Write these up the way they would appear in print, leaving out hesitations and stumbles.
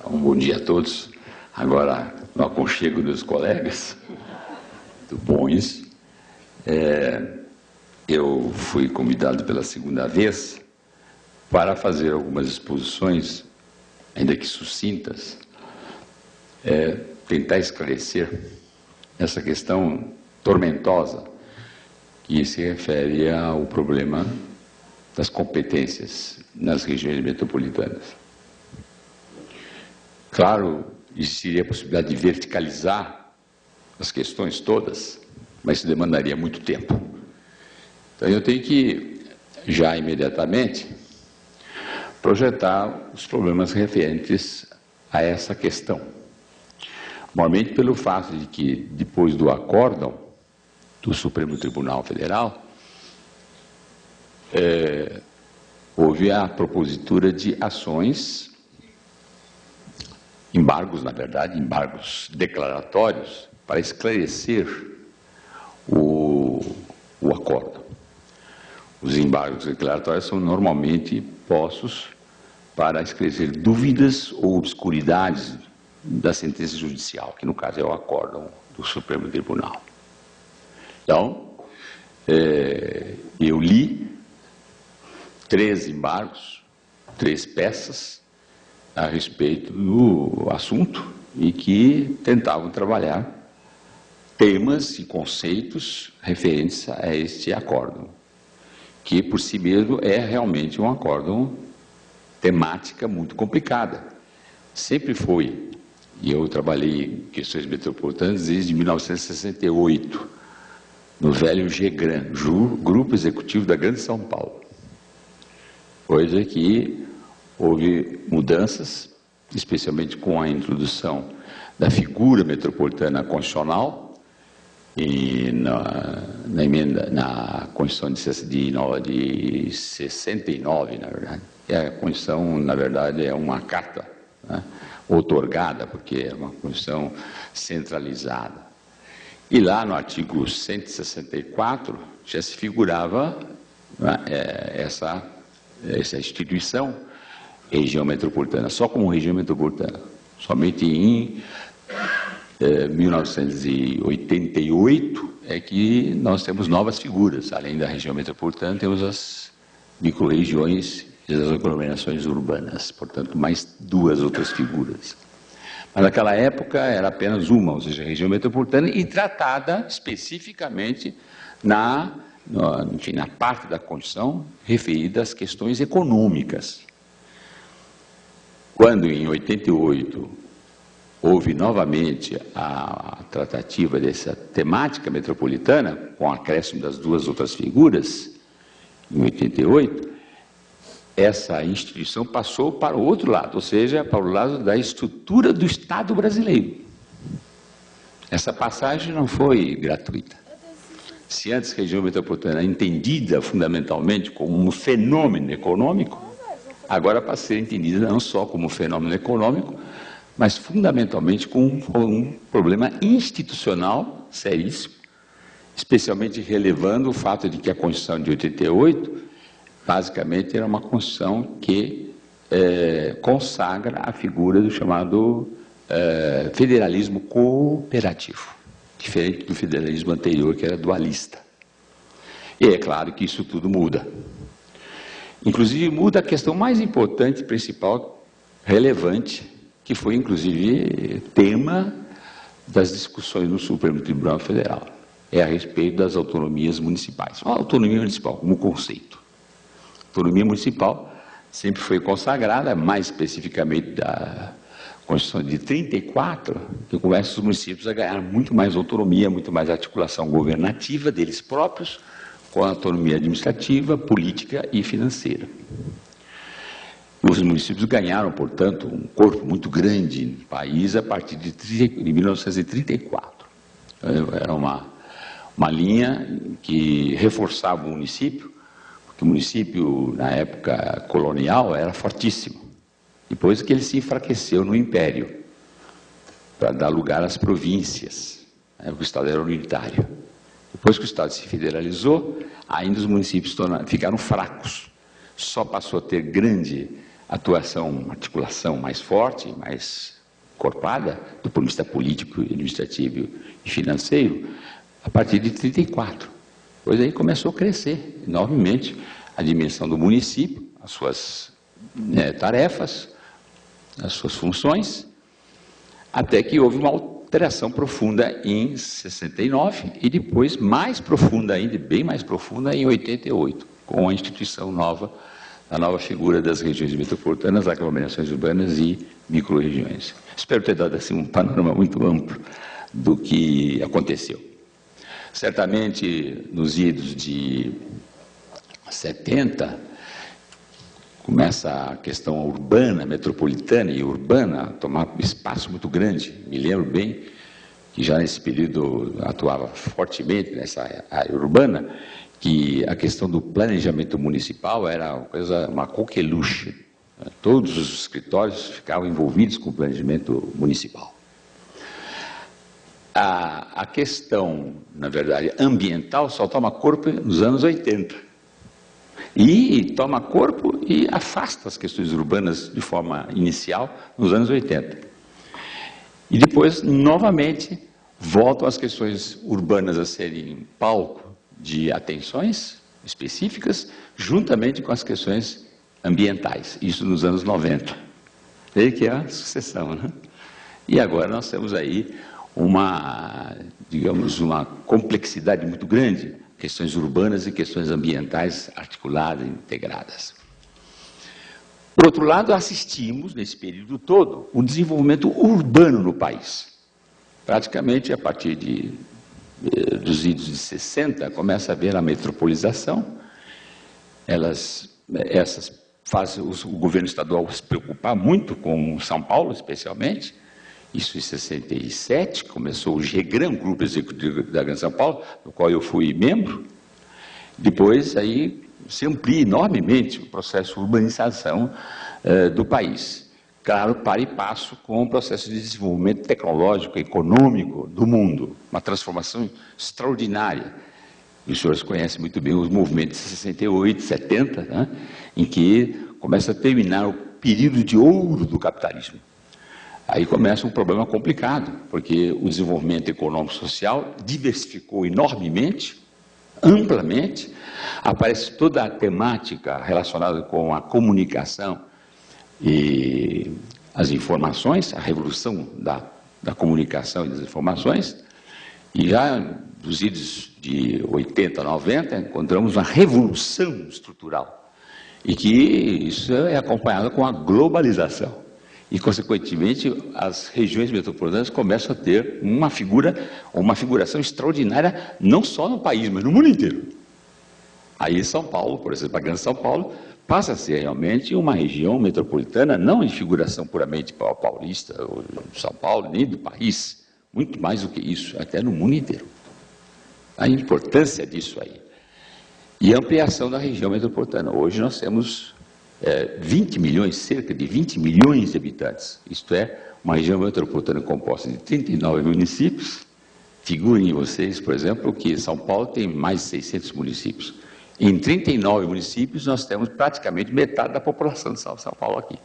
Um bom dia a todos. Agora, no aconchego dos colegas, muito bom isso. Eu fui convidado pela segunda vez para fazer algumas exposições, ainda que sucintas, tentar esclarecer essa questão tormentosa que se refere ao problema das competências nas regiões metropolitanas. Claro, existiria a possibilidade de verticalizar as questões todas, mas isso demandaria muito tempo. Então eu tenho que, já imediatamente, projetar os problemas referentes a essa questão. Normalmente pelo fato de que, depois do acórdão do Supremo Tribunal Federal, houve a propositura de ações, embargos, na verdade, embargos declaratórios, para esclarecer o acórdão. Os embargos declaratórios são normalmente postos para esclarecer dúvidas ou obscuridades da sentença judicial, que no caso é o acórdão do Supremo Tribunal. Então, eu li 3 embargos, 3 peças a respeito do assunto e que tentavam trabalhar temas e conceitos referentes a este acórdão, que por si mesmo é realmente um acórdão temática muito complicada. Sempre foi, e eu trabalhei em questões metropolitanas desde 1968, no velho GEGRAN, Grupo Executivo da Grande São Paulo. Coisa que houve mudanças, especialmente com a introdução da figura metropolitana constitucional e na emenda, na Constituição de 69, na verdade. E a Constituição, na verdade, é uma carta, né, outorgada, porque é uma Constituição centralizada. E lá no artigo 164 já se figurava, né, essa instituição, região metropolitana, só como região metropolitana. Somente em 1988 é que nós temos novas figuras. Além da região metropolitana, temos as microrregiões e as aglomerações urbanas, portanto, mais 2 outras figuras. Mas naquela época era apenas uma, ou seja, a região metropolitana, e tratada especificamente na parte da Constituição referida às questões econômicas. Quando, em 88, houve novamente a tratativa dessa temática metropolitana, com o acréscimo das 2 outras figuras, em 88, essa instituição passou para o outro lado, ou seja, para o lado da estrutura do Estado brasileiro. Essa passagem não foi gratuita. Se antes a região metropolitana era entendida fundamentalmente como um fenômeno econômico, agora passa a ser entendida não só como fenômeno econômico, mas fundamentalmente como um problema institucional seríssimo, especialmente relevando o fato de que a Constituição de 88, basicamente, era uma Constituição que consagra a figura do chamado federalismo cooperativo, diferente do federalismo anterior, que era dualista. E é claro que isso tudo muda. Inclusive muda a questão mais importante, principal, relevante, que foi inclusive tema das discussões no Supremo Tribunal Federal. É a respeito das autonomias municipais. A autonomia municipal como conceito. A autonomia municipal sempre foi consagrada, mais especificamente da Constituição de 34, que começa os municípios a ganhar muito mais autonomia, muito mais articulação governativa deles próprios, com a autonomia administrativa, política e financeira. Os municípios ganharam, portanto, um corpo muito grande no país a partir de 1934. Era uma linha que reforçava o município, porque o município, na época colonial, era fortíssimo. Depois que ele se enfraqueceu no Império, para dar lugar às províncias, o Estado era unitário. Depois que o Estado se federalizou, ainda os municípios ficaram fracos. Só passou a ter grande atuação, articulação mais forte, mais encorpada, do ponto de vista político, administrativo e financeiro, a partir de 1934. Pois aí começou a crescer enormemente a dimensão do município, as suas tarefas, as suas funções, até que houve uma alteração profunda em 69 e depois mais profunda ainda, bem mais profunda, em 88, com a instituição nova, a nova figura das regiões metropolitanas, aglomerações urbanas e microrregiões. Espero ter dado assim um panorama muito amplo do que aconteceu. Certamente, nos idos de 70, começa a questão urbana, metropolitana e urbana a tomar um espaço muito grande. Me lembro bem que já nesse período atuava fortemente nessa área urbana, que a questão do planejamento municipal era uma coqueluche. Todos os escritórios ficavam envolvidos com o planejamento municipal. A questão, na verdade, ambiental só toma corpo nos anos 80. E toma corpo e afasta as questões urbanas de forma inicial nos anos 80. E depois, novamente, voltam as questões urbanas a serem palco de atenções específicas, juntamente com as questões ambientais. Isso nos anos 90. Veja que é a sucessão, né? E agora nós temos aí digamos, uma complexidade muito grande, questões urbanas e questões ambientais articuladas e integradas. Por outro lado, assistimos, nesse período todo, o desenvolvimento urbano no país. Praticamente, a partir dos idos de 60, começa a haver a metropolização. Essas fazem o governo estadual se preocupar muito com São Paulo, especialmente. Isso em 67, começou o GEGRAM, Grupo Executivo da Grande São Paulo, do qual eu fui membro. Depois, aí, se amplia enormemente o processo de urbanização do país. Claro, para e passo com o processo de desenvolvimento tecnológico, econômico do mundo. Uma transformação extraordinária. E os senhores conhecem muito bem os movimentos de 68, 70, né, em que começa a terminar o período de ouro do capitalismo. Aí começa um problema complicado, porque o desenvolvimento econômico-social diversificou enormemente, amplamente, aparece toda a temática relacionada com a comunicação e as informações, a revolução da comunicação e das informações, e já dos idos de 80, 90, encontramos uma revolução estrutural, e que isso é acompanhado com a globalização. E, consequentemente, as regiões metropolitanas começam a ter uma figuração extraordinária, não só no país, mas no mundo inteiro. Aí São Paulo, por exemplo, a Grande São Paulo, passa a ser realmente uma região metropolitana, não em figuração puramente paulista, ou de São Paulo, nem do país, muito mais do que isso, até no mundo inteiro. A importância disso aí. E a ampliação da região metropolitana. Hoje nós temos 20 milhões, cerca de 20 milhões de habitantes. Isto é, uma região metropolitana composta de 39 municípios. Figurem vocês, por exemplo, que São Paulo tem mais de 600 municípios. Em 39 municípios, nós temos praticamente metade da população de São Paulo aqui,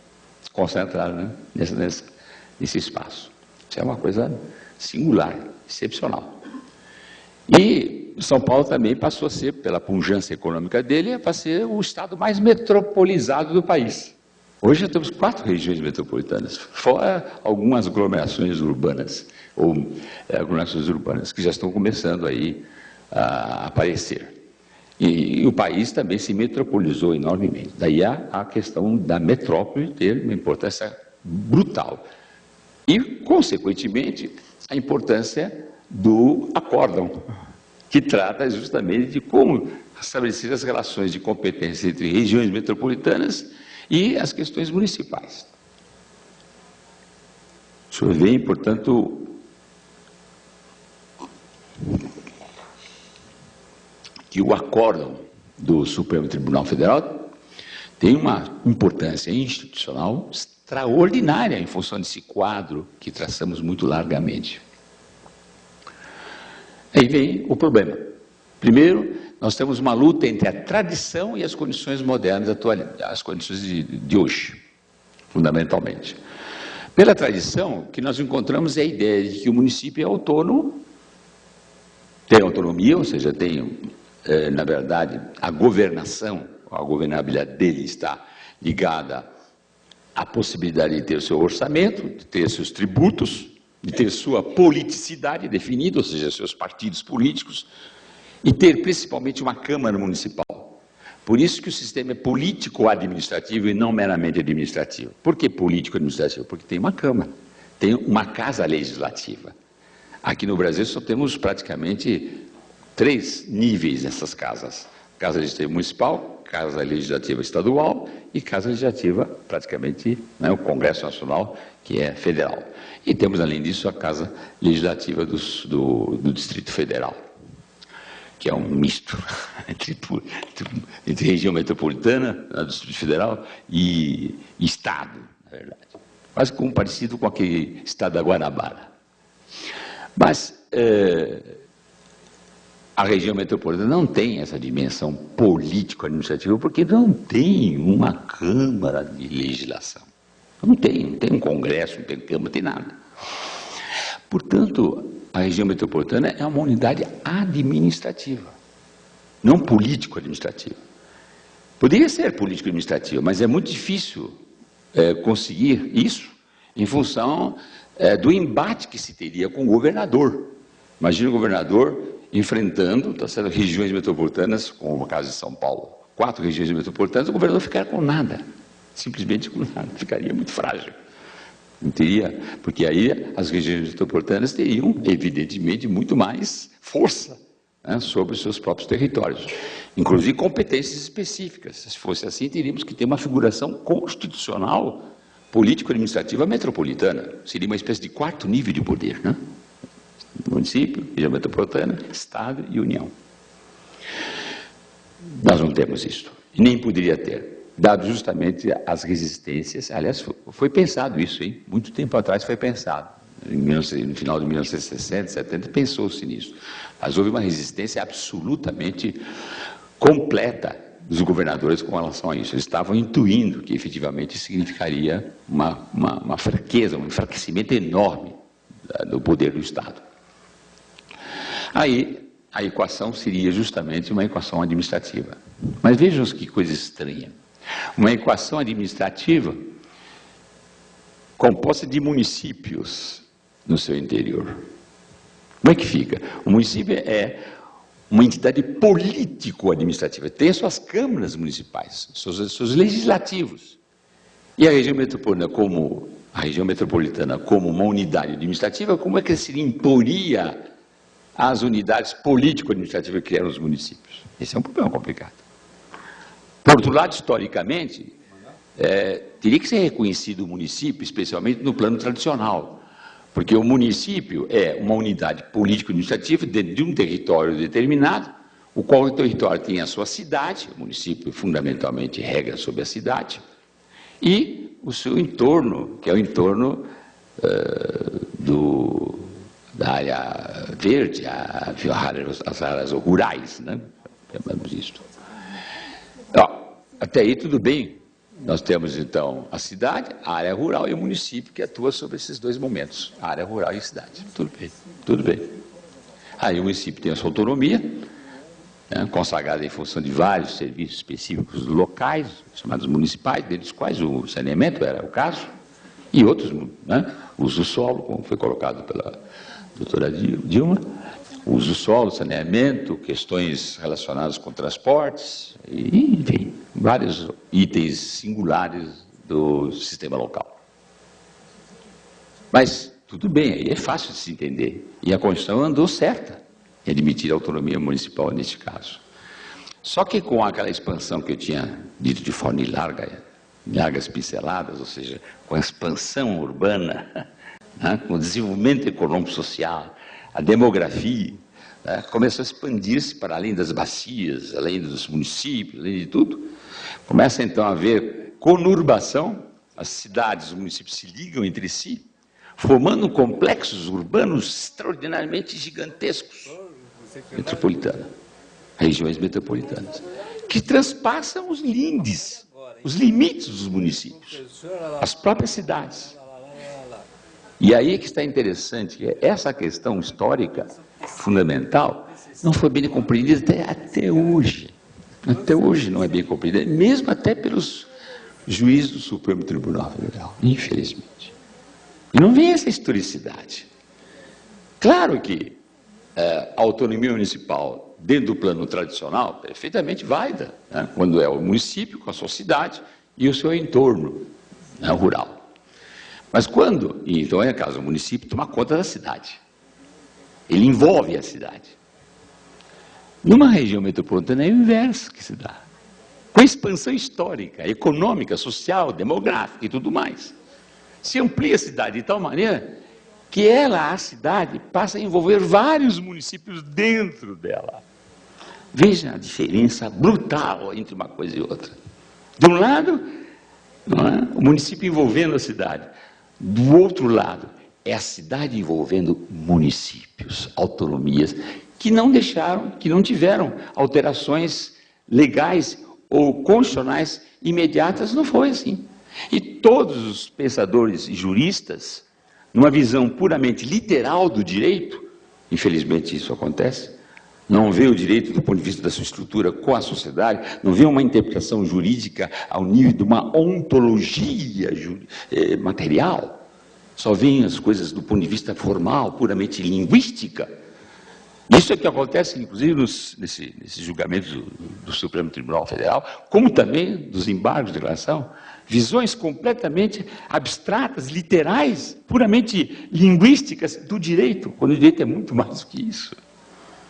concentrada, né, nesse espaço. Isso é uma coisa singular, excepcional. E São Paulo também passou a ser, pela pujança econômica dele, para ser o estado mais metropolizado do país. Hoje já temos 4 regiões metropolitanas, fora algumas aglomerações urbanas, que já estão começando aí a aparecer. E o país também se metropolizou enormemente. Daí a questão da metrópole ter uma importância brutal. E, consequentemente, a importância do acórdão, que trata justamente de como estabelecer as relações de competência entre regiões metropolitanas e as questões municipais. O senhor vê, portanto, que o acórdão do Supremo Tribunal Federal tem uma importância institucional extraordinária em função desse quadro que traçamos muito largamente. Aí vem o problema. Primeiro, nós temos uma luta entre a tradição e as condições modernas, as condições de hoje. fundamentalmente. Pela tradição, o que nós encontramos é a ideia de que o município é autônomo, tem autonomia, ou seja, tem, na verdade, a governação, a governabilidade dele está ligada à possibilidade de ter o seu orçamento, de ter seus tributos, de ter sua politicidade definida, ou seja, seus partidos políticos, e ter principalmente uma Câmara Municipal. Por isso que o sistema é político-administrativo e não meramente administrativo. Por que político-administrativo? Porque tem uma Câmara, tem uma Casa Legislativa. Aqui no Brasil só temos praticamente 3 níveis nessas casas. Casa Legislativa Municipal, Casa Legislativa Estadual e Casa Legislativa, praticamente, né, o Congresso Nacional, que é federal. E temos, além disso, a Casa Legislativa do Distrito Federal, que é um misto entre região metropolitana, do Distrito Federal, e Estado, na verdade. Quase como parecido com aquele Estado da Guanabara. Mas a região metropolitana não tem essa dimensão político-administrativa, porque não tem uma Câmara de Legislação. Não tem um Congresso, não tem Câmara, não tem nada. Portanto, a região metropolitana é uma unidade administrativa, não político-administrativa. Poderia ser político-administrativa, mas é muito difícil conseguir isso em função do embate que se teria com o governador. Imagina o governador enfrentando, tá certo, regiões metropolitanas, como o caso de São Paulo, 4 regiões metropolitanas, o governador ficaria com nada, simplesmente com nada, ficaria muito frágil. Não teria, porque aí as regiões metropolitanas teriam, evidentemente, muito mais força, né, sobre os seus próprios territórios, inclusive competências específicas. Se fosse assim, teríamos que ter uma figuração constitucional, político-administrativa metropolitana. Seria uma espécie de 4º nível de poder, né? Município, região metropolitana, Estado e União. Nós não temos isso, e nem poderia ter, dado justamente as resistências. Aliás, foi pensado isso, hein? Muito tempo atrás foi pensado. No final de 1960, 70, pensou-se nisso. Mas houve uma resistência absolutamente completa dos governadores com relação a isso. Eles estavam intuindo que efetivamente significaria uma fraqueza, um enfraquecimento enorme do poder do Estado. Aí a equação seria justamente uma equação administrativa. Mas vejam que coisa estranha. Uma equação administrativa composta de municípios no seu interior. Como é que fica? O município é uma entidade político-administrativa, tem as suas câmaras municipais, seus legislativos. E a região metropolitana como uma unidade administrativa, como é que se imporia às unidades político-administrativas que eram os municípios? Esse é um problema complicado. Por outro lado, historicamente, teria que ser reconhecido o município, especialmente no plano tradicional, porque o município é uma unidade político-administrativa dentro de um território determinado, o qual o território tem a sua cidade, o município fundamentalmente regra sobre a cidade, e o seu entorno, que é o entorno da área verde, as áreas rurais, né? Chamamos isto. Até aí tudo bem. Nós temos então a cidade, a área rural e o município que atua sobre esses 2 momentos, a área rural e a cidade. Tudo bem, tudo bem. Aí o município tem a sua autonomia, né, consagrada em função de vários serviços específicos locais, chamados municipais, dentre os quais o saneamento era o caso, e outros, né, uso do solo, como foi colocado pela doutora Dilma, uso do solo, saneamento, questões relacionadas com transportes, e, enfim, vários itens singulares do sistema local. Mas tudo bem, aí é fácil de se entender. E a Constituição andou certa em admitir a autonomia municipal neste caso. Só que com aquela expansão que eu tinha dito de forma largas pinceladas, ou seja, com a expansão urbana, né, com o desenvolvimento econômico-social, a demografia, né, começou a expandir-se para além das bacias, além dos municípios, além de tudo. Começa então a haver conurbação, as cidades, os municípios se ligam entre si, formando complexos urbanos extraordinariamente gigantescos, regiões metropolitanas, que transpassam os lindes os limites dos municípios, as próprias cidades. E aí que está interessante, que essa questão histórica fundamental não foi bem compreendida até hoje. Até hoje não é bem compreendida, mesmo até pelos juízes do Supremo Tribunal Federal, infelizmente. E não vem essa historicidade. Claro que a autonomia municipal, dentro do plano tradicional, perfeitamente válida, né? Quando é o município com a sua cidade e o seu entorno, né, rural. Mas quando, então é caso, o município toma conta da cidade, ele envolve a cidade. Numa região metropolitana é o inverso que se dá. Com a expansão histórica, econômica, social, demográfica e tudo mais. Se amplia a cidade de tal maneira que a cidade, passa a envolver vários municípios dentro dela. Veja a diferença brutal entre uma coisa e outra. De um lado, não é? O município envolvendo a cidade. Do outro lado, é a cidade envolvendo municípios, autonomias, que não tiveram alterações legais ou constitucionais imediatas. Não foi assim. E todos os pensadores e juristas, numa visão puramente literal do direito, infelizmente isso acontece, não vê o direito do ponto de vista da sua estrutura com a sociedade, não vê uma interpretação jurídica ao nível de uma ontologia material, só vê as coisas do ponto de vista formal, puramente linguística. Isso é que acontece, inclusive, nesses julgamentos do Supremo Tribunal Federal, como também dos embargos de declaração, visões completamente abstratas, literais, puramente linguísticas do direito, quando o direito é muito mais do que isso.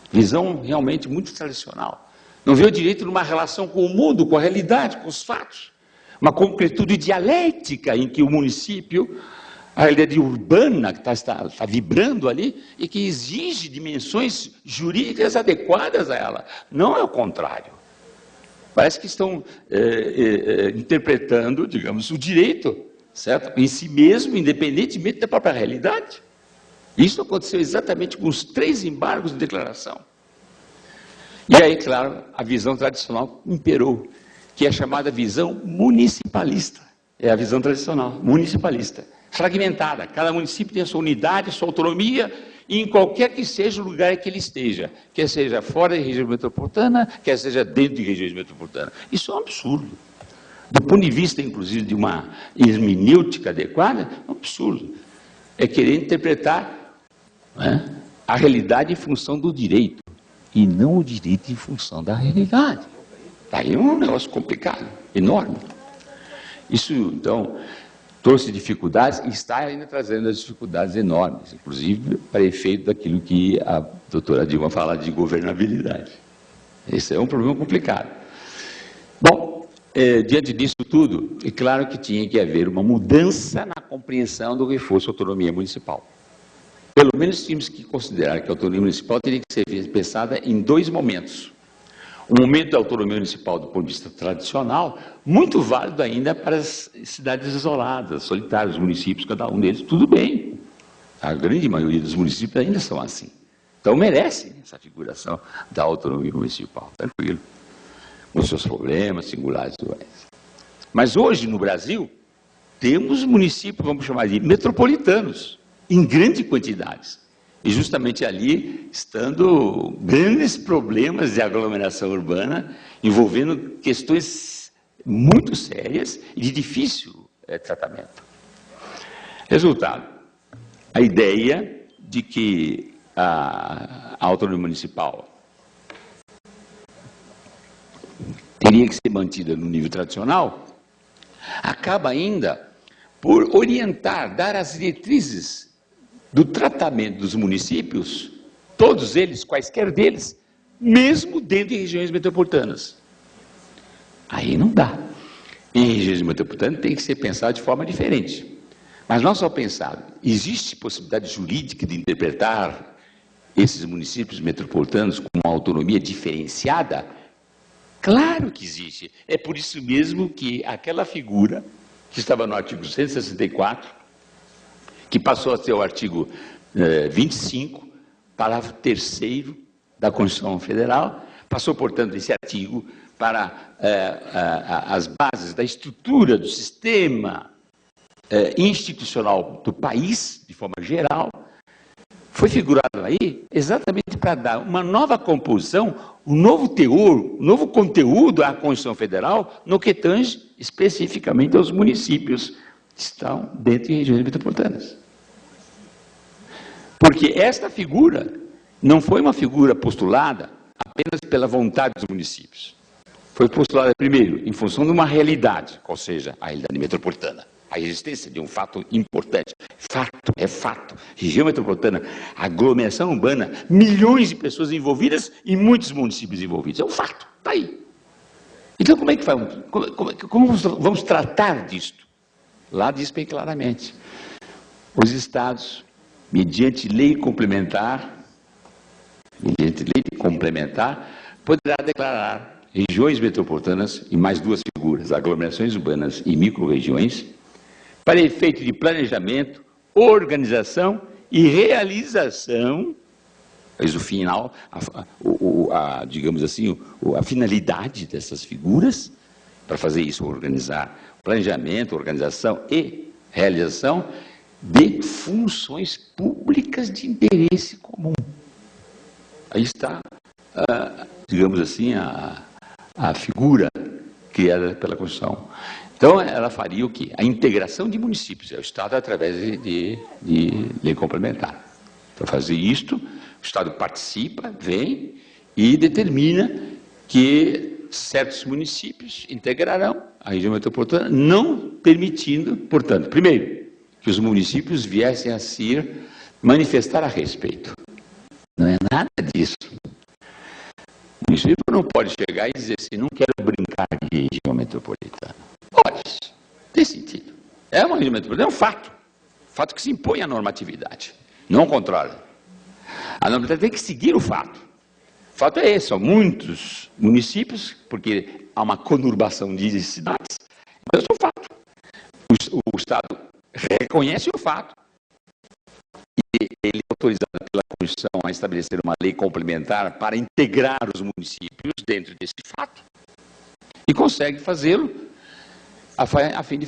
Visão realmente muito tradicional. Não vê o direito numa relação com o mundo, com a realidade, com os fatos. Uma concretude dialética em que o município, a realidade urbana que está vibrando ali e que exige dimensões jurídicas adequadas a ela. Não é o contrário. Parece que estão interpretando, digamos, o direito, certo? Em si mesmo, independentemente da própria realidade. Isso aconteceu exatamente com os 3 embargos de declaração. E aí, claro, a visão tradicional imperou, que é a chamada visão municipalista. É a visão tradicional, municipalista. Fragmentada. Cada município tem a sua unidade, a sua autonomia, e em qualquer que seja o lugar que ele esteja, quer seja fora da região metropolitana, quer seja dentro de regiões metropolitanas. Isso é um absurdo. Do ponto de vista, inclusive, de uma hermenêutica adequada, é um absurdo. É querer interpretar, né, a realidade em função do direito, e não o direito em função da realidade. Aí é um negócio complicado, enorme. Isso, então, trouxe dificuldades e está ainda trazendo as dificuldades enormes, inclusive para efeito daquilo que a doutora Dilma fala de governabilidade. Esse é um problema complicado. Bom, diante disso tudo, é claro que tinha que haver uma mudança na compreensão do que fosse autonomia municipal. Pelo menos tínhamos que considerar que a autonomia municipal teria que ser pensada em 2 momentos. Um momento da autonomia municipal do ponto de vista tradicional, muito válido ainda para as cidades isoladas, solitárias, municípios, cada um deles, tudo bem. A grande maioria dos municípios ainda são assim. Então merecem essa figuração da autonomia municipal, tranquilo, com seus problemas singulares e tudo mais. Mas hoje, no Brasil, temos municípios, vamos chamar de metropolitanos, em grandes quantidades. E justamente ali, estando grandes problemas de aglomeração urbana, envolvendo questões muito sérias e de difícil tratamento. Resultado, a ideia de que a autonomia municipal teria que ser mantida no nível tradicional, acaba ainda por orientar, dar as diretrizes do tratamento dos municípios, todos eles, quaisquer deles, mesmo dentro de regiões metropolitanas. Aí não dá. Em regiões metropolitanas tem que ser pensado de forma diferente. Mas não só pensado, existe possibilidade jurídica de interpretar esses municípios metropolitanos com uma autonomia diferenciada? Claro que existe. É por isso mesmo que aquela figura que estava no artigo 164, que passou a ser o artigo 25, parágrafo 3º da Constituição Federal, passou, portanto, esse artigo para as bases da estrutura do sistema institucional do país, de forma geral, foi figurado aí exatamente para dar uma nova composição, um novo teor, um novo conteúdo à Constituição Federal, no que tange especificamente aos municípios que estão dentro de regiões metropolitanas. Porque esta figura não foi uma figura postulada apenas pela vontade dos municípios. Foi postulada, primeiro, em função de uma realidade, ou seja, a realidade metropolitana. A existência de um fato importante. Fato, é fato. Região metropolitana, aglomeração urbana, milhões de pessoas envolvidas e muitos municípios envolvidos. É um fato, está aí. Então, como é que como vamos tratar disto? Lá diz bem claramente. Os estados, mediante lei complementar, poderá declarar regiões metropolitanas e mais duas figuras, aglomerações urbanas e micro-regiões, para efeito de planejamento, organização e realização, mas o final, digamos assim, a finalidade dessas figuras, para fazer isso, organizar planejamento, organização e realização de funções públicas de interesse comum. Aí está, digamos assim, a figura criada pela Constituição. Então, ela faria o quê? A integração de municípios, é o Estado através de lei complementar. Para fazer isto, o Estado participa, vem e determina que certos municípios integrarão a região metropolitana, não permitindo, portanto, primeiro, que os municípios viessem a se manifestar a respeito. Não é nada disso. O município não pode chegar e dizer assim, não quero brincar de região metropolitana. Pode, tem sentido. É uma região metropolitana, é um fato. Fato que se impõe à normatividade, não controla. A normatividade tem que seguir o fato. O fato é esse, são muitos municípios, porque há uma conurbação de cidades, mas é um fato. O Estado reconhece o fato. E ele é autorizado pela Constituição a estabelecer uma lei complementar para integrar os municípios dentro desse fato. E consegue fazê-lo a fim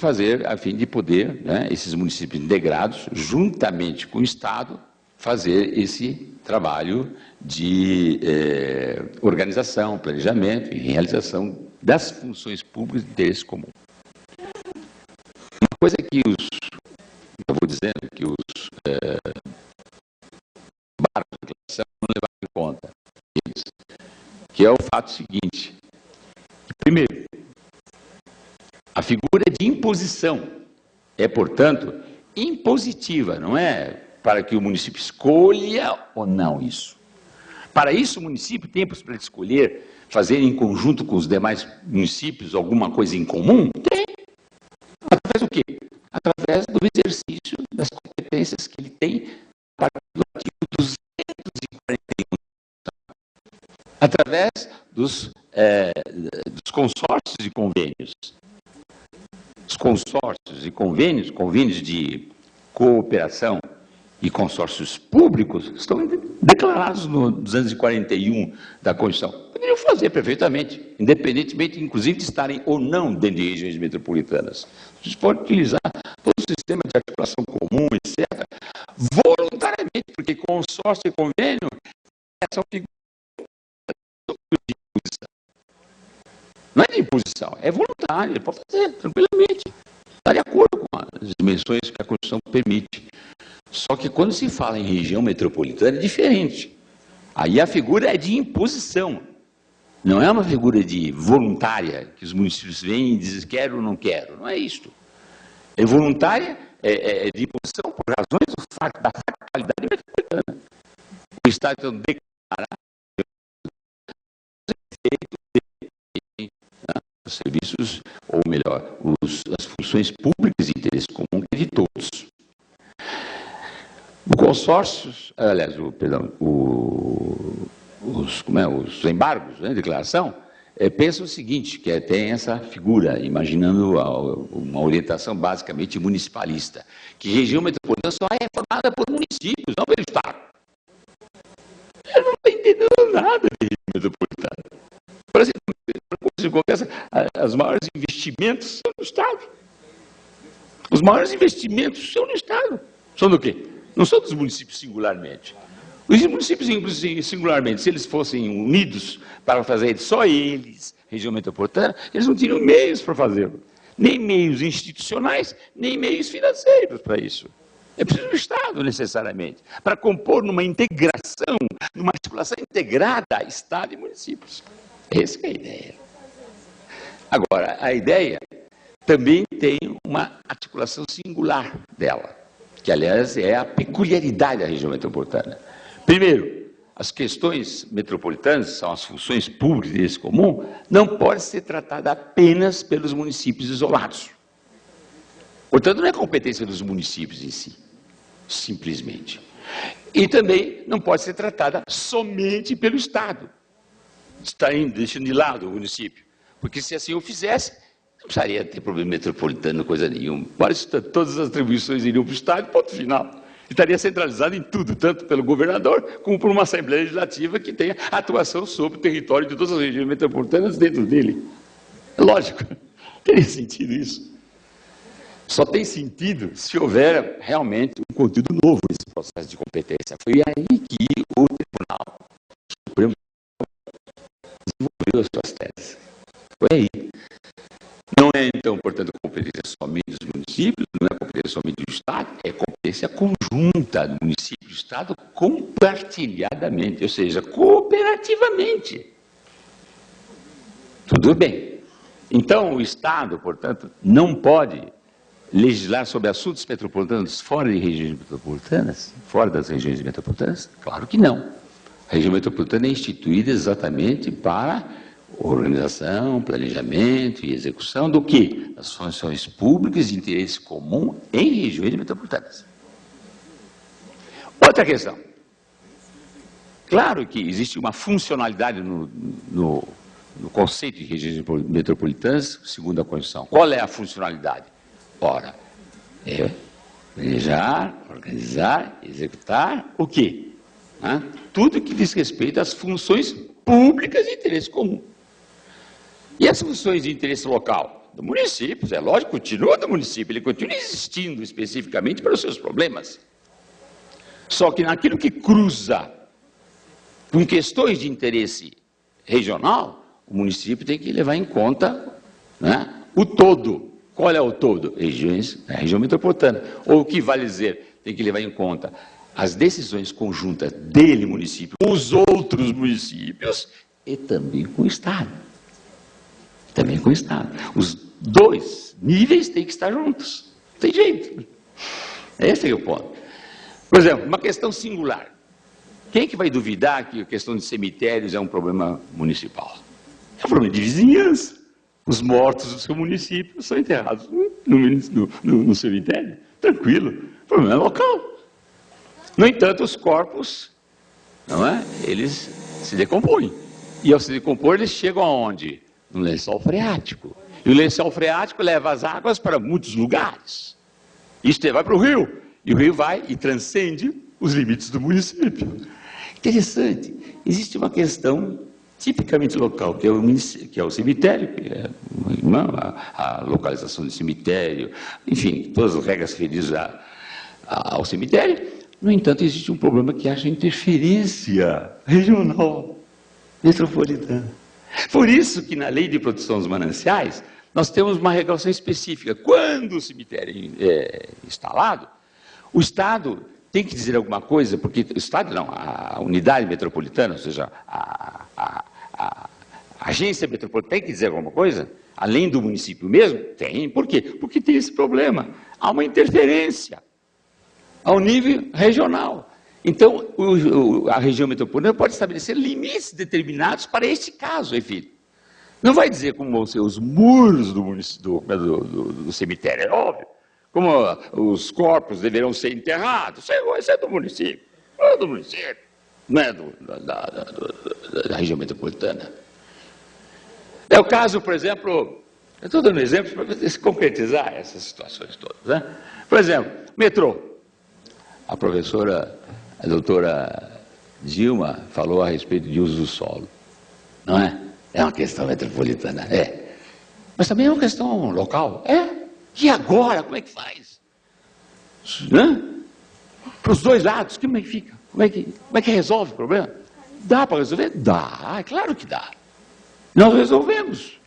de poder, né, esses municípios integrados, juntamente com o Estado, fazer esse trabalho de organização, planejamento e realização das funções públicas de interesse comum. Uma coisa que eu vou dizendo que os barcos de declaração não levaram em conta isso, que é o fato seguinte. Primeiro, a figura é de imposição é, portanto, impositiva, não é para que o município escolha ou não isso. Para isso, o município tem a possibilidade de escolher, fazer em conjunto com os demais municípios alguma coisa em comum? Tem. Através do quê? Através do exercício das competências que ele tem a partir do artigo 241. Através dos consórcios e convênios. Os consórcios e convênios de cooperação e consórcios públicos estão declarados no 241 da Constituição. Poderiam fazer perfeitamente, independentemente, inclusive, de estarem ou não dentro de regiões metropolitanas. Vocês podem utilizar todo o sistema de articulação comum, etc., voluntariamente, porque consórcio e convênio são figuras de imposição. Não é de imposição, é voluntário, ele pode fazer tranquilamente. Está de acordo com as dimensões que a Constituição permite. Só que quando se fala em região metropolitana é diferente. Aí a figura é de imposição. Não é uma figura de voluntária, que os municípios vêm e dizem quero ou não quero. Não é isto. É voluntária, é de imposição por razões da factualidade metropolitana. O Estado então declara os serviços, ou melhor, as funções públicas de interesse comum de todos. O consórcio, aliás, os embargos, né, declaração, pensa o seguinte, que tem essa figura, imaginando uma orientação basicamente municipalista, que região metropolitana só é formada por municípios, não pelo Estado. Eu não estou entendendo nada de região metropolitana. Por exemplo, se conversa, os maiores investimentos são no Estado. Os maiores investimentos são no Estado. São do quê? Não são dos municípios singularmente. Os municípios singularmente, se eles fossem unidos para fazer só eles, região metropolitana, eles não teriam meios para fazê-lo. Nem meios institucionais, nem meios financeiros para isso. É preciso do Estado, necessariamente, para compor numa integração, numa articulação integrada, Estado e municípios. Essa é a ideia. Agora, a ideia também tem uma articulação singular dela, que, aliás, é a peculiaridade da região metropolitana. Primeiro, as questões metropolitanas, são as funções públicas de interesse comum, não podem ser tratadas apenas pelos municípios isolados. Portanto, não é competência dos municípios em si, simplesmente. E também não pode ser tratada somente pelo Estado. Está deixando de lado o município. Porque se assim o fizesse, não precisaria ter problema metropolitano, coisa nenhuma. Todas as atribuições iriam para o Estado, ponto final. Estaria centralizado em tudo, tanto pelo governador, como por uma Assembleia Legislativa que tenha atuação sobre o território de todas as regiões metropolitanas dentro dele. É lógico, teria sentido isso. Só tem sentido se houver realmente um conteúdo novo nesse processo de competência. Foi aí que o Tribunal Supremo desenvolveu as suas teses. Foi aí. Não é, então, portanto, competência somente dos municípios, não é competência somente do Estado, é competência conjunta do município e do Estado compartilhadamente, ou seja, cooperativamente. Tudo bem. Então, o Estado, portanto, não pode legislar sobre assuntos metropolitanos fora de regiões metropolitanas, fora das regiões metropolitanas? Claro que não. A região metropolitana é instituída exatamente para organização, planejamento e execução do quê? Das funções públicas de interesse comum em regiões metropolitanas. Outra questão. Claro que existe uma funcionalidade no conceito de regiões metropolitanas, segundo a Constituição. Qual é a funcionalidade? Ora, é planejar, organizar, executar o quê? Tudo que diz respeito às funções públicas de interesse comum. E as funções de interesse local? Do município, é lógico, continua do município, ele continua existindo especificamente para os seus problemas. Só que naquilo que cruza com questões de interesse regional, o município tem que levar em conta, né, o todo. Qual é o todo? A região metropolitana. Ou o que vale dizer, tem que levar em conta as decisões conjuntas dele, município, com os outros municípios e também com o Estado. Também com o Estado. Os dois níveis têm que estar juntos. Não tem jeito. Esse é o ponto. Por exemplo, uma questão singular. Quem é que vai duvidar que a questão de cemitérios é um problema municipal? É um problema de vizinhança. Os mortos do seu município são enterrados no cemitério. Tranquilo. O problema é local. No entanto, os corpos, não é? Eles se decompõem. E ao se decompor, eles chegam aonde? No lençol freático. E o lençol freático leva as águas para muitos lugares. Isso vai para o rio. E o rio vai e transcende os limites do município. Interessante. Existe uma questão tipicamente local, que é o cemitério, que é a localização do cemitério, enfim, todas as regras referidas ao cemitério. No entanto, existe um problema que haja interferência regional, metropolitana. Por isso que na Lei de Proteção dos Mananciais, nós temos uma regulação específica. Quando o cemitério é instalado, o Estado tem que dizer alguma coisa, porque o Estado não, a unidade metropolitana, ou seja, a agência metropolitana tem que dizer alguma coisa, além do município mesmo? Tem. Por quê? Porque tem esse problema. Há uma interferência ao nível regional. Então, a região metropolitana pode estabelecer limites determinados para este caso, enfim. Não vai dizer como vão ser os muros do cemitério, é óbvio. Como os corpos deverão ser enterrados, isso é do município, não é do município, não é da região metropolitana. É o caso, por exemplo, eu estou dando exemplos para se concretizar essas situações todas, né? Por exemplo, metrô. A doutora Dilma falou a respeito de uso do solo, não é? É uma questão metropolitana, é. Mas também é uma questão local, é. E agora, como é que faz? Para os dois lados, como é que fica? Como é que resolve o problema? Dá para resolver? Dá, é claro que dá. Nós resolvemos.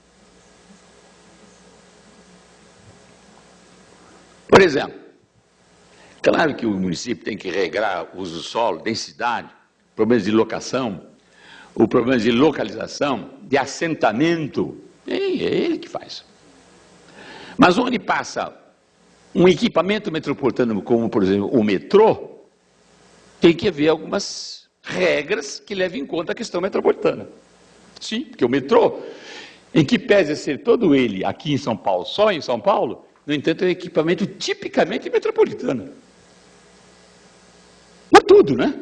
Por exemplo, claro que o município tem que regrar o uso do solo, densidade, problemas de locação, o problema de localização, de assentamento, é ele que faz. Mas onde passa um equipamento metropolitano, como por exemplo o metrô, tem que haver algumas regras que levem em conta a questão metropolitana. Sim, porque o metrô, em que pese a ser todo ele aqui em São Paulo, só em São Paulo, no entanto é um equipamento tipicamente metropolitano. Por tudo, né?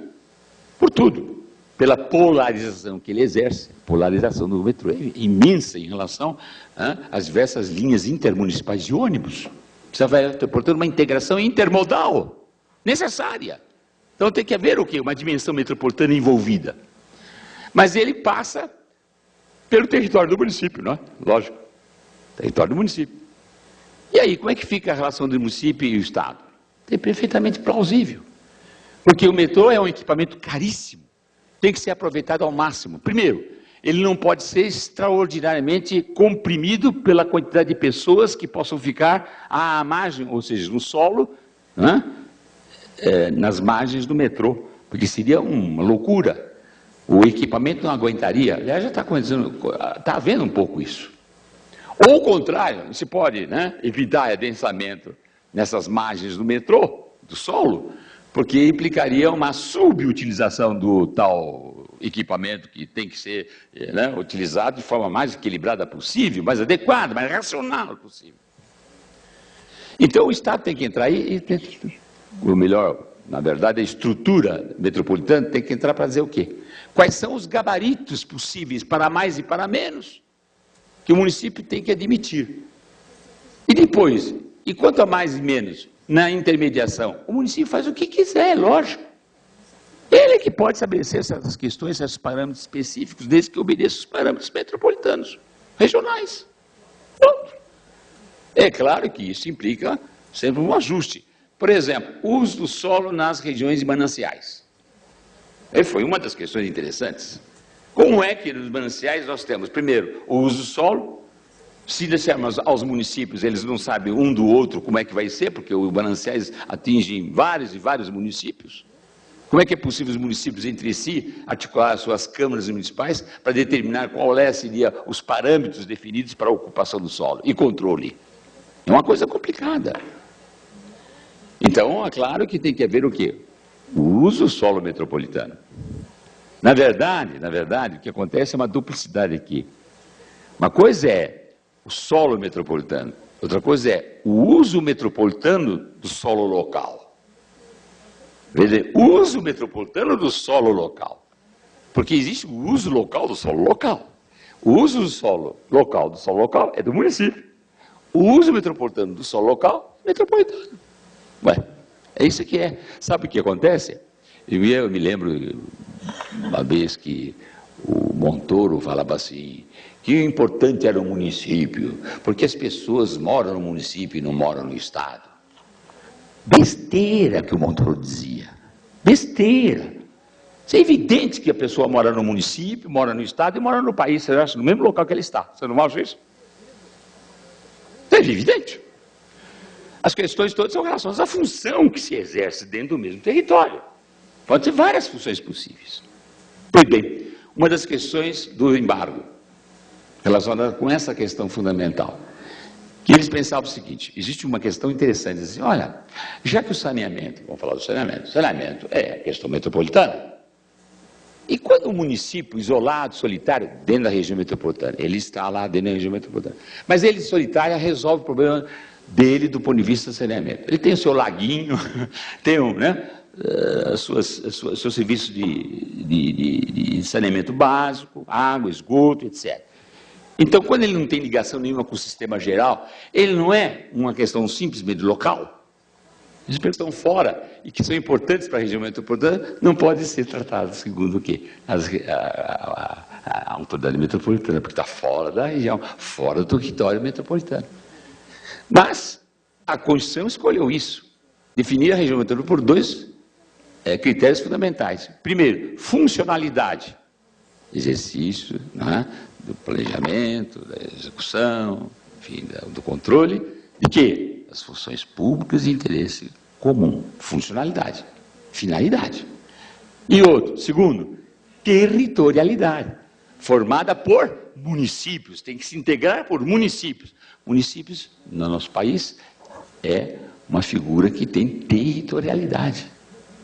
Por tudo. Pela polarização que ele exerce, a polarização do metrô é imensa em relação às diversas linhas intermunicipais de ônibus. Precisa, portanto, uma integração intermodal necessária. Então tem que haver o quê? Uma dimensão metropolitana envolvida. Mas ele passa pelo território do município, não é? Lógico. Território do município. E aí, como é que fica a relação do município e o Estado? É perfeitamente plausível. Porque o metrô é um equipamento caríssimo. Tem que ser aproveitado ao máximo. Primeiro, ele não pode ser extraordinariamente comprimido pela quantidade de pessoas que possam ficar à margem, ou seja, no solo, nas margens do metrô, porque seria uma loucura. O equipamento não aguentaria. Aliás, já está acontecendo, está havendo um pouco isso. Ou o contrário, se pode evitar adensamento nessas margens do metrô, do solo, porque implicaria uma subutilização do tal equipamento que tem que ser utilizado de forma mais equilibrada possível, mais adequada, mais racional possível. Então o Estado tem que entrar aí e o melhor, na verdade, a estrutura metropolitana tem que entrar para dizer o quê? Quais são os gabaritos possíveis para mais e para menos que o município tem que admitir. E depois, e quanto a mais e menos, na intermediação, o município faz o que quiser, lógico. Ele é que pode estabelecer essas questões, esses parâmetros específicos, desde que obedeça os parâmetros metropolitanos, regionais. Pronto. É claro que isso implica sempre um ajuste. Por exemplo, o uso do solo nas regiões de mananciais. Foi uma das questões interessantes. Como é que nos mananciais nós temos, primeiro, o uso do solo? Se dissermos aos municípios, eles não sabem um do outro como é que vai ser, porque os mananciais atingem vários e vários municípios. Como é que é possível os municípios entre si articular as suas câmaras municipais para determinar qual seria os parâmetros definidos para a ocupação do solo e controle? É uma coisa complicada. Então, é claro que tem que haver o quê? O uso do solo metropolitano. Na verdade, o que acontece é uma duplicidade aqui. Uma coisa é o solo metropolitano, outra coisa é o uso metropolitano do solo local. Veja, uso metropolitano do solo local. Porque existe o uso local do solo local. O uso do solo local é do município. O uso metropolitano do solo local é metropolitano. Ué, é isso que é. Sabe o que acontece? Eu me lembro uma vez que o Montoro falava assim, que o importante era o município, porque as pessoas moram no município e não moram no Estado. Besteira que o Montoro dizia. Besteira. Isso é evidente que a pessoa mora no município, mora no Estado e mora no país, você acha, no mesmo local que ele está. Você não acha isso? É evidente. As questões todas são relacionadas à função que se exerce dentro do mesmo território. Pode ter várias funções possíveis. Pois bem, uma das questões do embargo, relacionada com essa questão fundamental, que eles pensavam o seguinte, existe uma questão interessante, assim, olha, já que o saneamento, vamos falar do saneamento é a questão metropolitana, e quando um município isolado, solitário, dentro da região metropolitana, ele está lá dentro da região metropolitana, mas ele solitário resolve o problema dele do ponto de vista do saneamento. Ele tem o seu laguinho, tem seu serviço de saneamento básico, água, esgoto, etc. Então, quando ele não tem ligação nenhuma com o sistema geral, ele não é uma questão simplesmente local. As pessoas que estão fora e que são importantes para a região metropolitana não podem ser tratadas segundo o quê? A a autoridade metropolitana, porque está fora da região, fora do território metropolitano. Mas a Constituição escolheu isso, definir a região metropolitana por dois critérios fundamentais. Primeiro, funcionalidade, exercício, né, do planejamento, da execução, enfim, do controle, de quê? As funções públicas de interesse comum, funcionalidade, finalidade. E outro, segundo, territorialidade, formada por municípios, tem que se integrar por municípios. Municípios, no nosso país, é uma figura que tem territorialidade.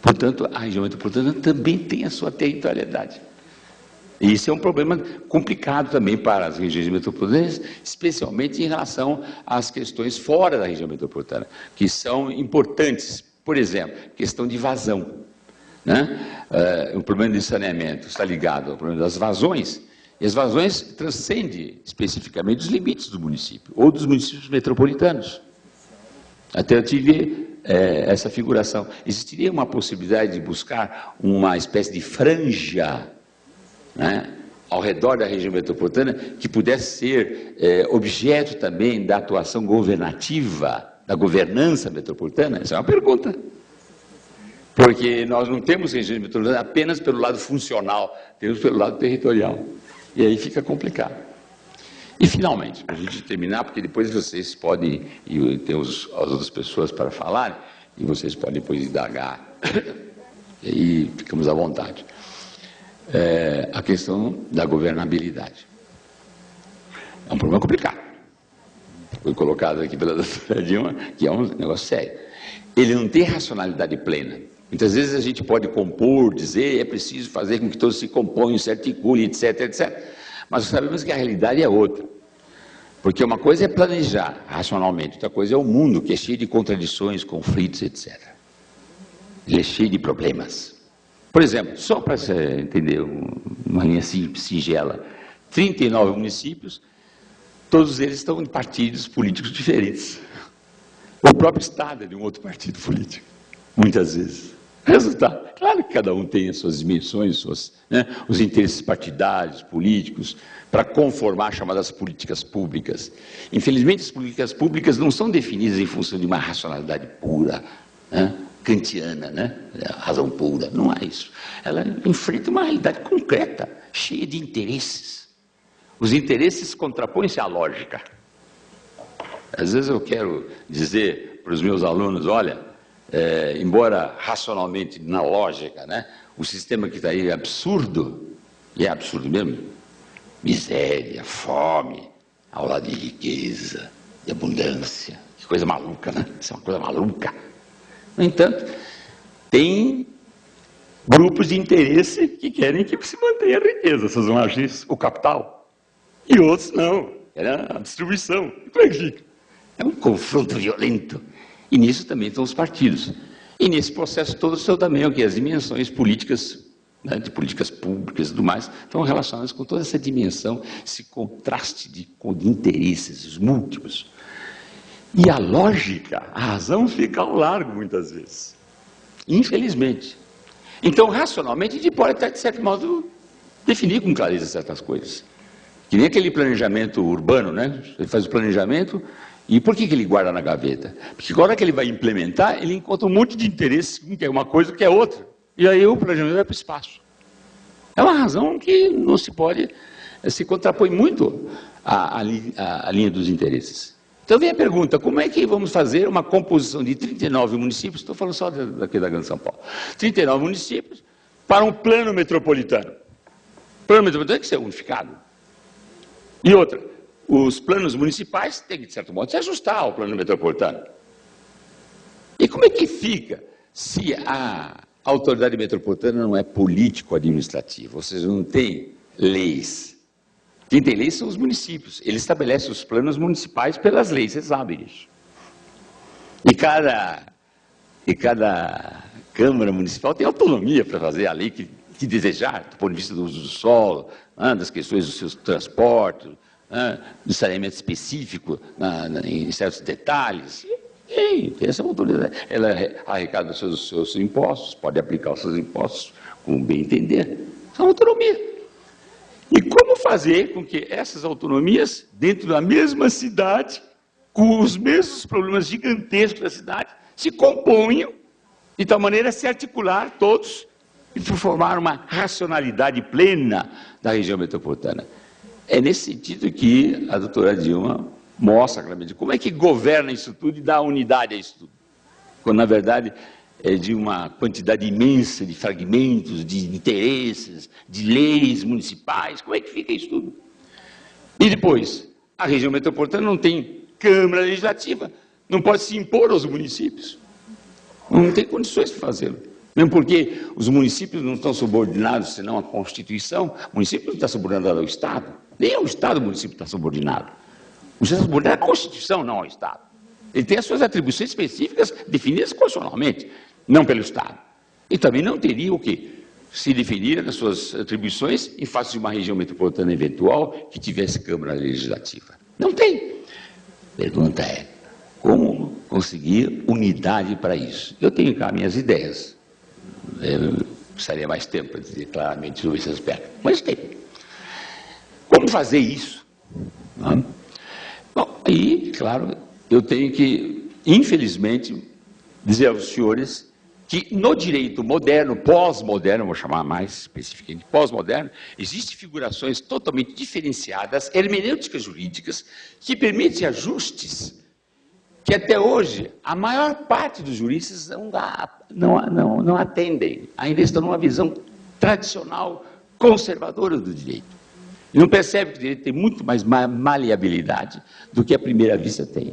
Portanto, a região metropolitana também tem a sua territorialidade. E isso é um problema complicado também para as regiões metropolitanas, especialmente em relação às questões fora da região metropolitana, que são importantes. Por exemplo, questão de vazão, né? O problema de saneamento está ligado ao problema das vazões, e as vazões transcendem especificamente os limites do município, ou dos municípios metropolitanos. Até eu tive essa figuração. Existiria uma possibilidade de buscar uma espécie de franja, né, ao redor da região metropolitana, que pudesse ser objeto também da atuação governativa, da governança metropolitana? Essa é uma pergunta. Porque nós não temos regiões metropolitanas apenas pelo lado funcional, temos pelo lado territorial. E aí fica complicado. E, finalmente, para a gente terminar, porque depois vocês podem, e tem as outras pessoas para falarem, e vocês podem depois indagar, e aí ficamos à vontade. A questão da governabilidade. É um problema complicado. Foi colocado aqui pela doutora Dilma, que é um negócio sério. Ele não tem racionalidade plena. Muitas vezes a gente pode compor, dizer, é preciso fazer com que todos se componham, se articulem, etc, etc. Mas sabemos que a realidade é outra. Porque uma coisa é planejar racionalmente, outra coisa é o mundo, que é cheio de contradições, conflitos, etc. Ele é cheio de problemas. Por exemplo, só para você entender uma linha singela, 39 municípios, todos eles estão em partidos políticos diferentes. O próprio Estado é de um outro partido político, muitas vezes. Resultado, claro que cada um tem as suas dimensões, os interesses partidários, políticos, para conformar as chamadas políticas públicas. Infelizmente, as políticas públicas não são definidas em função de uma racionalidade pura, né, kantiana, né, razão pura, não é isso. Ela enfrenta uma realidade concreta, cheia de interesses. Os interesses contrapõem-se à lógica. Às vezes eu quero dizer para os meus alunos, olha, embora racionalmente, na lógica, né, o sistema que está aí é absurdo, e é absurdo mesmo, miséria, fome, aula de riqueza, de abundância, que coisa maluca, né? Isso é uma coisa maluca. No entanto, tem grupos de interesse que querem que se mantenha a riqueza, vocês vão agir o capital, e outros não, era a distribuição. E como é que fica? É um confronto violento. E nisso também estão os partidos. E nesse processo todo estão também as dimensões políticas, né, de políticas públicas e tudo mais, estão relacionadas com toda essa dimensão, esse contraste de interesses, os múltiplos. E a lógica, a razão fica ao largo muitas vezes. Infelizmente. Então, racionalmente, a gente pode até, de certo modo, definir com clareza certas coisas. Que nem aquele planejamento urbano, né? Ele faz o planejamento. E por que ele guarda na gaveta? Porque agora que ele vai implementar, ele encontra um monte de interesses, um que é uma coisa, que é outra. E aí o planejamento vai para o espaço. É uma razão que não se pode, se contrapõe muito à linha dos interesses. Então vem a pergunta, como é que vamos fazer uma composição de 39 municípios, estou falando só daqui da Grande São Paulo, 39 municípios para um plano metropolitano. O plano metropolitano tem que ser unificado. E outra, os planos municipais têm que, de certo modo, se ajustar ao plano metropolitano. E como é que fica se a autoridade metropolitana não é político-administrativa, ou seja, não tem leis? Quem tem leis são os municípios. Eles estabelecem os planos municipais pelas leis, vocês sabem disso. E cada Câmara Municipal tem autonomia para fazer a lei que desejar, do ponto de vista do uso do solo, das questões dos seus transportes, do saneamento específico em certos detalhes. E essa é uma autoridade. Ela arrecada os seus impostos, pode aplicar os seus impostos como bem entender. É uma autonomia. E como fazer com que essas autonomias, dentro da mesma cidade, com os mesmos problemas gigantescos da cidade, se componham de tal maneira a se articular todos e formar uma racionalidade plena da região metropolitana. É nesse sentido que a doutora Dilma mostra claramente como é que governa isso tudo e dá unidade a isso tudo. Quando, na verdade, é de uma quantidade imensa de fragmentos, de interesses, de leis municipais. Como é que fica isso tudo? E depois, a região metropolitana não tem Câmara Legislativa, não pode se impor aos municípios. Não tem condições de fazê-lo. Mesmo porque os municípios não estão subordinados, senão à Constituição, o município não está subordinado ao Estado. Nem ao Estado o município está subordinado. O município está subordinado à Constituição, não ao Estado. Ele tem as suas atribuições específicas definidas constitucionalmente, não pelo Estado. E também não teria o quê? Se definir as suas atribuições em face de uma região metropolitana eventual que tivesse Câmara Legislativa. Não tem. Pergunta é, como conseguir unidade para isso? Eu tenho cá minhas ideias. Eu precisaria mais tempo para dizer claramente sobre esse aspecto, mas tem. Como fazer isso? Não? Bom, aí, claro, eu tenho que, infelizmente, dizer aos senhores que no direito moderno, pós-moderno, vou chamar mais especificamente pós-moderno, existem figurações totalmente diferenciadas, hermenêuticas jurídicas, que permitem ajustes que até hoje a maior parte dos juristas não atendem, ainda estão numa visão tradicional, conservadora do direito. E não percebe que o direito tem muito mais maleabilidade do que à primeira vista tem.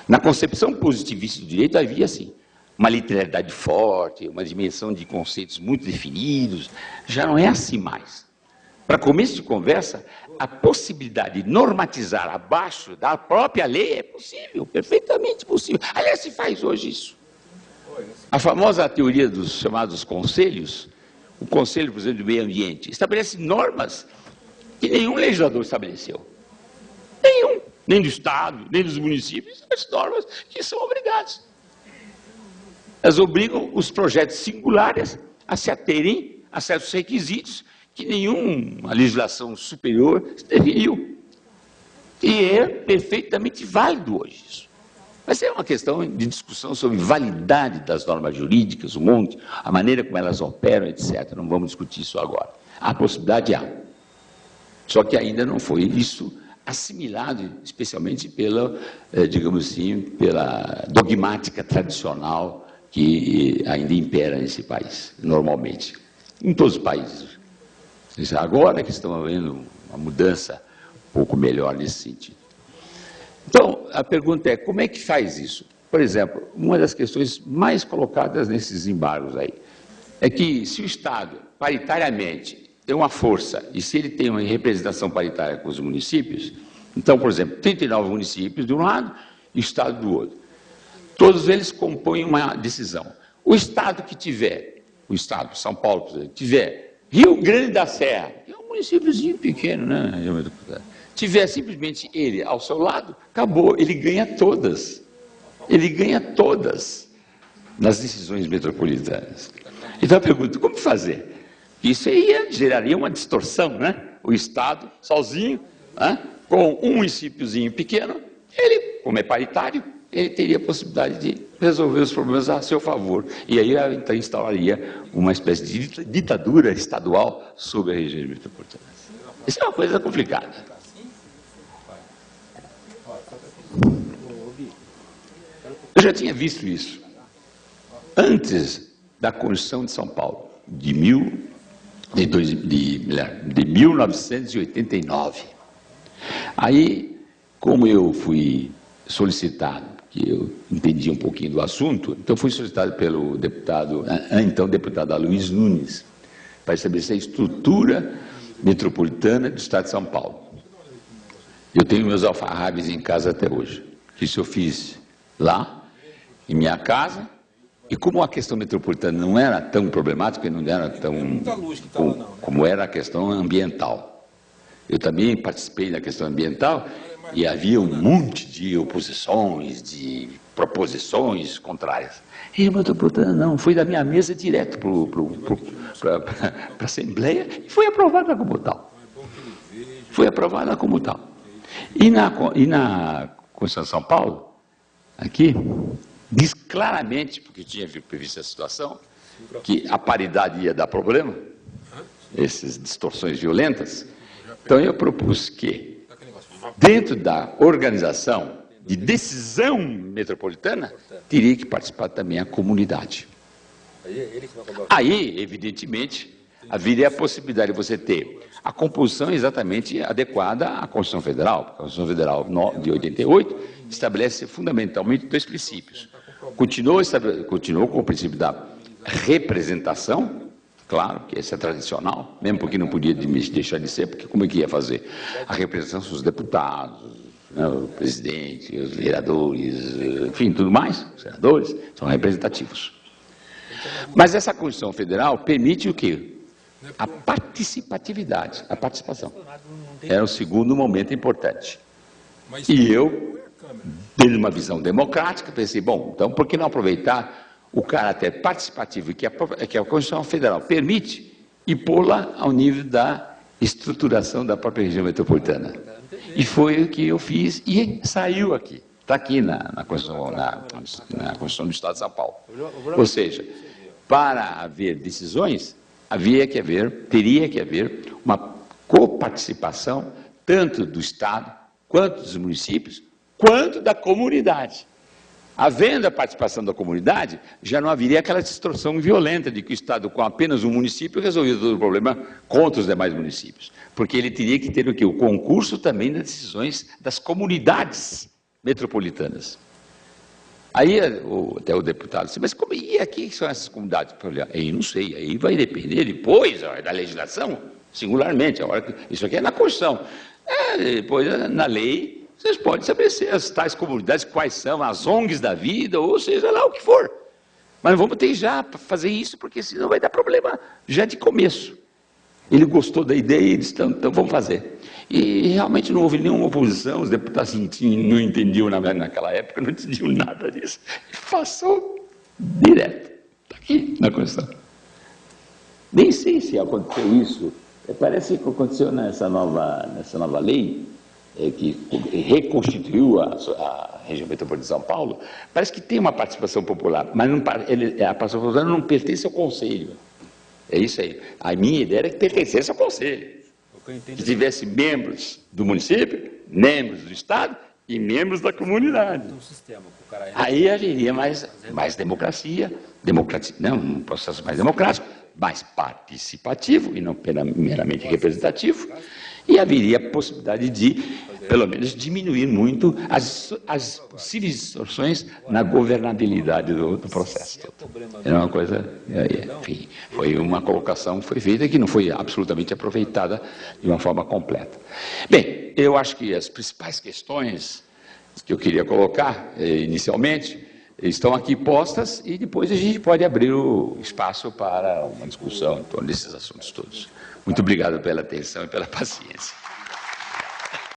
Na concepção positivista do direito havia, assim, uma literalidade forte, uma dimensão de conceitos muito definidos. Já não é assim mais. Para começo de conversa, a possibilidade de normatizar abaixo da própria lei é possível, perfeitamente possível. Aliás, se faz hoje isso. A famosa teoria dos chamados conselhos, o Conselho, por exemplo, do Meio Ambiente, estabelece normas que nenhum legislador estabeleceu. Nenhum. Nem do Estado, nem dos municípios, as normas que são obrigadas. Elas obrigam os projetos singulares a se aterem a certos requisitos que nenhuma legislação superior definiu. E é perfeitamente válido hoje isso. Mas é uma questão de discussão sobre validade das normas jurídicas, o monte, a maneira como elas operam, etc. Não vamos discutir isso agora. A possibilidade há. Só que ainda não foi isso assimilado, especialmente pela, digamos assim, pela dogmática tradicional que ainda impera nesse país, normalmente. Em todos os países. Agora que estamos vendo uma mudança um pouco melhor nesse sentido. Então, a pergunta é, como é que faz isso? Por exemplo, uma das questões mais colocadas nesses embargos aí, é que se o Estado, paritariamente, tem uma força, e se ele tem uma representação paritária com os municípios, então, por exemplo, 39 municípios de um lado e o Estado do outro. Todos eles compõem uma decisão. O Estado que tiver, o Estado, São Paulo, por exemplo, tiver Rio Grande da Serra, que é um municípiozinho pequeno, né? Tiver simplesmente ele ao seu lado, acabou, ele ganha todas. Ele ganha todas nas decisões metropolitanas. Então eu pergunto, como fazer? Isso aí geraria uma distorção, né? O Estado, sozinho, né? Com um municípiozinho pequeno, ele, como é paritário, ele teria a possibilidade de resolver os problemas a seu favor. E aí, então, instauraria uma espécie de ditadura estadual sobre a região metropolitana. Isso é uma coisa complicada. Eu já tinha visto isso. Antes da Constituição de São Paulo, de 1989. Aí, como eu fui solicitado, que eu entendi um pouquinho do assunto, então fui solicitado pelo deputado, então deputado Luiz Nunes, para estabelecer a estrutura metropolitana do Estado de São Paulo. Eu tenho meus alfarrábios em casa até hoje. Isso eu fiz lá, em minha casa, e como a questão metropolitana não era tão problemática, não era tão como era a questão ambiental. Eu também participei da questão ambiental, e havia um monte de oposições, de proposições contrárias. E a metropolitana não, foi da minha mesa direto para a Assembleia e foi aprovada como tal. foi aprovada como tal. E na Constituição de São Paulo, aqui, diz claramente, porque tinha previsto essa situação, que a paridade ia dar problema, essas distorções violentas. Então eu propus que, dentro da organização de decisão metropolitana, teria que participar também a comunidade. Aí, evidentemente, haveria a possibilidade de você ter a composição exatamente adequada à Constituição Federal. A Constituição Federal de 88 estabelece fundamentalmente dois princípios. Continuou com o princípio da representação, claro que esse é tradicional, mesmo porque não podia deixar de ser, porque como é que ia fazer? A representação dos deputados, né, o presidente, os vereadores, enfim, tudo mais, os senadores, são representativos. Mas essa Constituição Federal permite o quê? A participatividade, a participação. Era o segundo momento importante. E eu, tendo uma visão democrática, pensei, bom, então por que não aproveitar o caráter participativo que a Constituição Federal permite e pô-la ao nível da estruturação da própria região metropolitana? E foi o que eu fiz e saiu aqui. Está aqui na Constituição do Estado de São Paulo. Ou seja, para haver decisões, teria que haver uma coparticipação tanto do Estado, quanto dos municípios, quanto da comunidade. Havendo a participação da comunidade, já não haveria aquela distorção violenta de que o Estado, com apenas um município, resolvia todo o problema contra os demais municípios. Porque ele teria que ter o quê? O concurso também das decisões das comunidades metropolitanas. Aí até o deputado disse, mas como e aqui são essas comunidades? Eu falei, aí não sei, aí vai depender depois da legislação, singularmente, isso aqui é na Constituição. Depois, na lei, vocês podem estabelecer as tais comunidades, quais são as ONGs da vida, ou seja lá o que for. Mas não vamos ter já para fazer isso, porque senão vai dar problema já de começo. Ele gostou da ideia e disse, então vamos fazer. E realmente não houve nenhuma oposição, os deputados não entendiam naquela época, não entendiam nada disso. E passou direto, está aqui na Constituição. Nem sei se aconteceu isso, parece que aconteceu nessa nova lei, que reconstituiu a região metropolitana de São Paulo, parece que tem uma participação popular, mas a participação popular não pertence ao Conselho. É isso aí. A minha ideia era que pertencesse ao Conselho. Que tivesse membros do município, membros do Estado e membros da comunidade. Aí haveria mais democracia, um processo mais democrático, mais participativo e não meramente representativo, e haveria a possibilidade de, pelo menos, diminuir muito as possíveis distorções na governabilidade do processo todo. Era uma coisa, enfim, foi uma colocação que foi feita que não foi absolutamente aproveitada de uma forma completa. Bem, eu acho que as principais questões que eu queria colocar inicialmente estão aqui postas e depois a gente pode abrir o espaço para uma discussão em torno desses assuntos todos. Muito obrigado pela atenção e pela paciência.